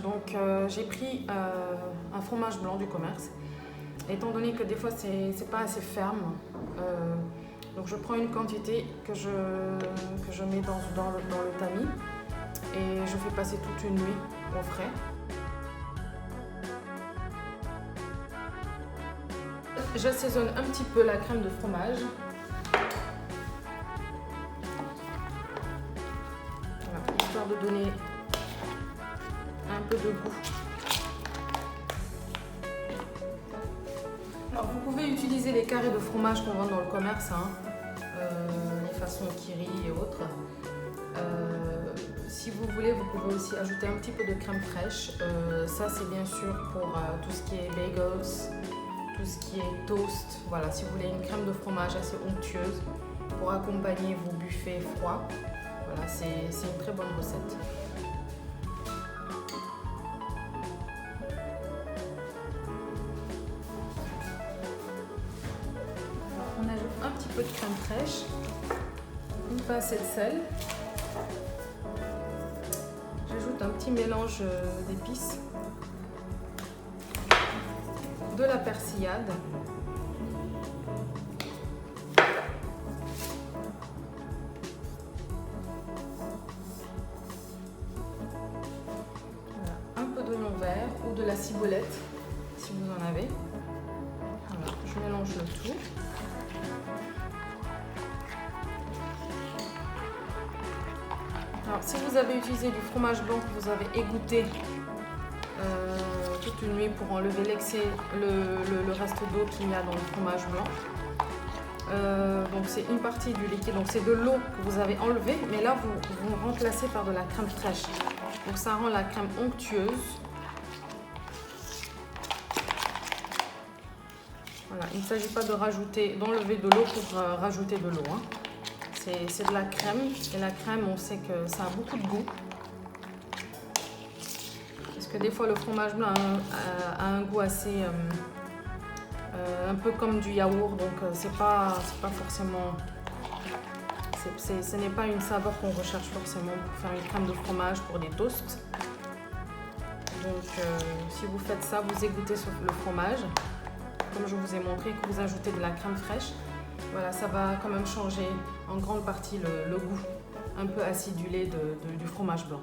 Donc j'ai pris un fromage blanc du commerce, étant donné que des fois c'est pas assez ferme. Donc je prends une quantité que je mets dans le tamis et je fais passer toute une nuit au frais. J'assaisonne un petit peu la crème de fromage. Voilà, histoire de donner un peu de goût. Alors, vous pouvez utiliser les carrés de fromage qu'on vend dans le commerce, les façons Kiri et autres. Si vous voulez, vous pouvez aussi ajouter un petit peu de crème fraîche. Ça, c'est bien sûr pour tout ce qui est bagels, tout ce qui est toast. Voilà, si vous voulez une crème de fromage assez onctueuse pour accompagner vos buffets froids. Voilà, c'est une très bonne recette. On ajoute un petit peu de crème fraîche, une pincée de sel. J'ajoute un petit mélange d'épices, de la persillade, voilà, un peu d'oignon vert ou de la ciboulette si vous en avez. Voilà, je mélange le tout. Alors, si vous avez utilisé du fromage blanc que vous avez égoutté toute une nuit pour enlever l'excès, le reste d'eau qu'il y a dans le fromage blanc, donc c'est une partie du liquide, donc c'est de l'eau que vous avez enlevé, mais là vous remplacez par de la crème fraîche. Donc ça rend la crème onctueuse. Voilà, il ne s'agit pas de d'enlever de l'eau pour rajouter de l'eau. C'est de la crème, et la crème, on sait que ça a beaucoup de goût. Parce que des fois, le fromage blanc a un goût assez... un peu comme du yaourt, donc c'est pas forcément... ce n'est pas une saveur qu'on recherche forcément pour faire une crème de fromage pour des toasts. Donc, si vous faites ça, vous égouttez le fromage, comme je vous ai montré, que vous ajoutez de la crème fraîche. Voilà, ça va quand même changer en grande partie le goût un peu acidulé du fromage blanc.